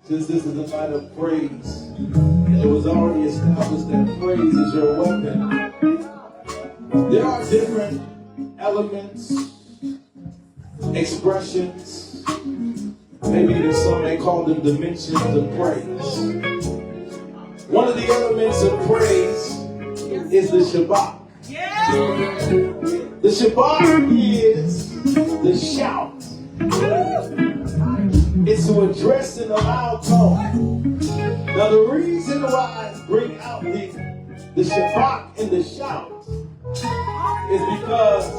Since this is a night of praise, it was already established that praise is your weapon. There are different elements, expressions, maybe even some may call them dimensions of praise. One of the elements of praise is the Shabach. The Shabach is the shout. It's to address in a loud tone. Now the reason why I bring out the Shabach and the shout is because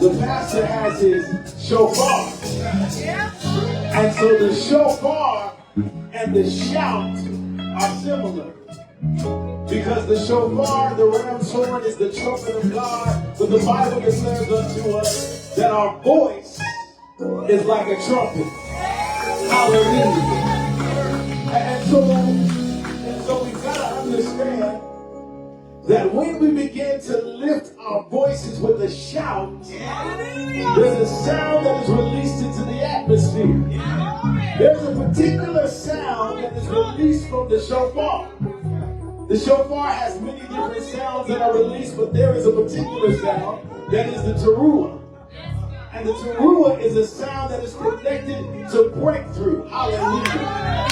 the pastor has his shofar. And so the shofar and the shout are similar. Because the shofar, the ram's horn, is the trumpet of God. But the Bible declares unto us that our voice is like a trumpet. Hallelujah. And so we've got to understand that when we begin to lift our voices with a shout, there's a sound that is released into the atmosphere. There's a particular sound that is released from the shofar. The shofar has many different sounds that are released, but there is a particular sound that is the teruah. And the teruah is a sound that is connected to breakthrough. Hallelujah.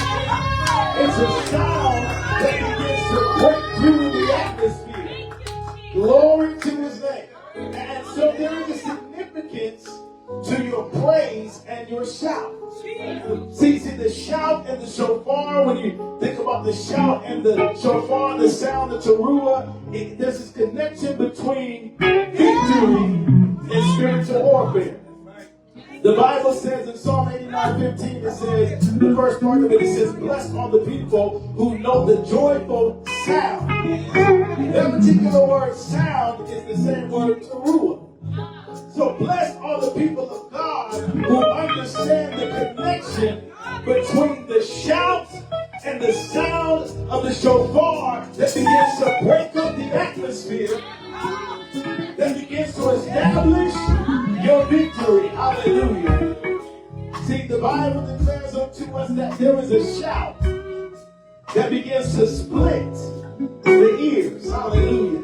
It's a sound that begins to break through the atmosphere. Glory to his name. And so there is a significance to your praise and your shout. See, the shout and the shofar, when you think about the shout and the shofar, the sound, the teruah, there's this connection between victory and spiritual warfare. The Bible says in Psalm 89:15, it says, the first part of it, it says, blessed are the people who know the joyful sound. That particular word sound is the same word teruah. So blessed are the people of God who understand the connection between the shout and the sound of the shofar that begins to break up the atmosphere, that begins to establish your victory. Hallelujah. See, the Bible declares unto us that there is a shout that begins to split the ears. Hallelujah.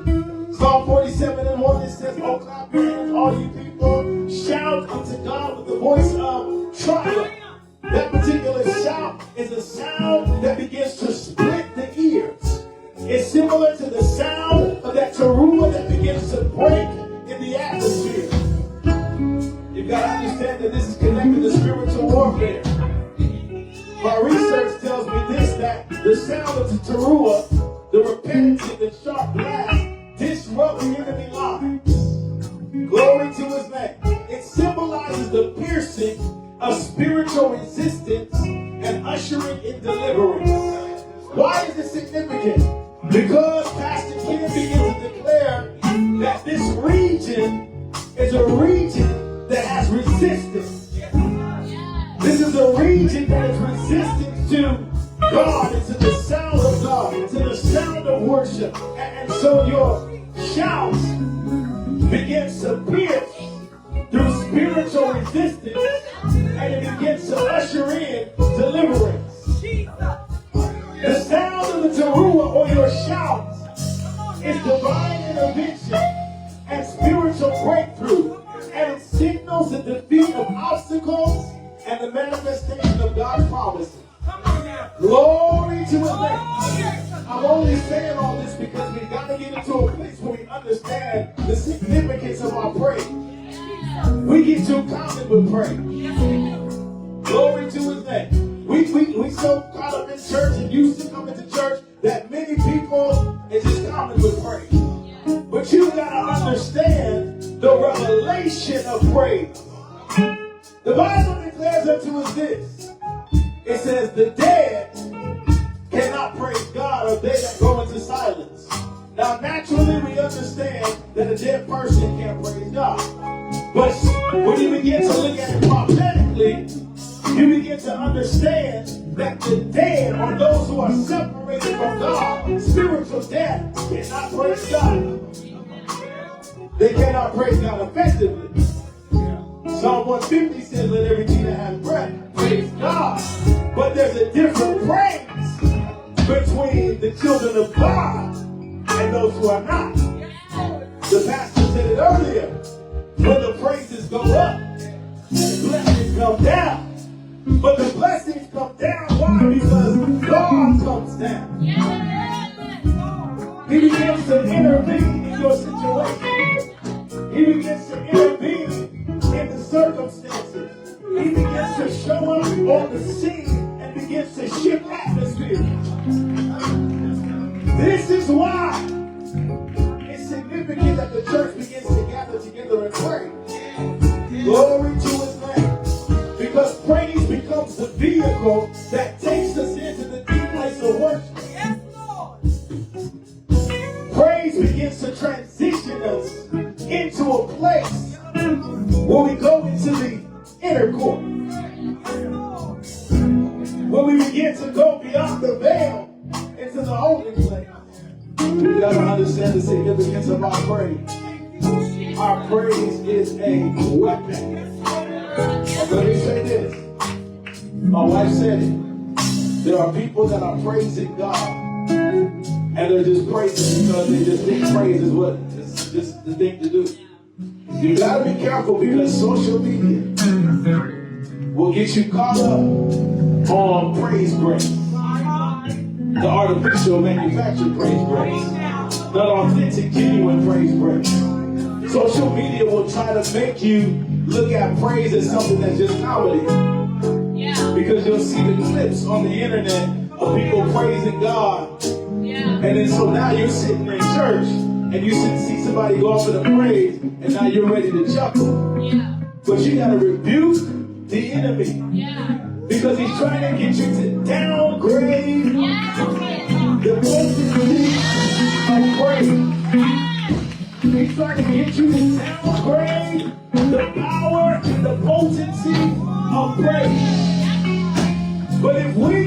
Psalm 47:1, it says, "Oh, clap your hands, all you people, shout unto God with the voice of triumph." That particular shout is a sound that begins to split the ears. It's similar to the sound of that teruah that begins to break in the atmosphere. You've got to understand that this is connected to spiritual warfare. My research tells me this, that the sound of the teruah, the repetitive and sharp blast, disrupt the enemy lines. Glory to his name. It symbolizes the piercing of spiritual resistance and ushering in deliverance. Why is it significant? Because Pastor Ken began to declare that this region is a region that has resistance. This is a region that is resistant to God and to the sound of God and to the sound of worship. And so your shouts begins to pierce through spiritual resistance, and it begins to usher in deliverance. The sound of the teruah, or your shout, is divine intervention and spiritual breakthrough, and it signals the defeat of obstacles and the manifestation of God's promises. Glory to his name. I'm only saying all this because we've got to get into a place where we understand the significance of our praise. We get too common with praise. Glory to his name. We so caught up in church and used to coming to church that many people is just common with praise. But you got to understand the revelation of praise. The Bible declares unto us this. It says, the dead cannot praise God, or they that go into silence. Now, naturally, we understand that a dead person can't praise God. But when you begin to look at it prophetically, you begin to understand that the dead, or those who are separated from God, spiritual death, cannot praise God. They cannot praise God effectively. Psalm 150 says, let everything that has breath praise God. But there's a different down. But the blessings come down. Why? Because God comes down. He begins to intervene in your situation. He begins to intervene in the circumstances. He begins to show up on the scene and begins to shift atmosphere. This is why it's significant that the church begins to gather together and pray. Glory to his name. Because praise becomes the vehicle that takes us into the deep place of worship. Yes, Lord. Praise begins to transition us into a place where we go into the inner court. Where we begin to go beyond the veil into the holy place. You gotta understand the significance of our praise. Our praise is a weapon. Let me say this. My wife said it. There are people that are praising God, and they're just praising because they just think praise is what it's just the thing to do. You gotta be careful because social media will get you caught up on praise breaks. The artificial manufactured praise breaks. Not authentic, genuine praise breaks. Social media will try to make you look at praise as something that's just comedy. Yeah. Because you'll see the clips on the internet of people praising God. Yeah. And then so now you're sitting in church and you see somebody go off in a praise and now you're ready to chuckle. Yeah. But you got to rebuke the enemy. Yeah. Because he's trying to get you to downgrade the potency of praise. He's trying to get you to downgrade the power and the potency of praise. But if we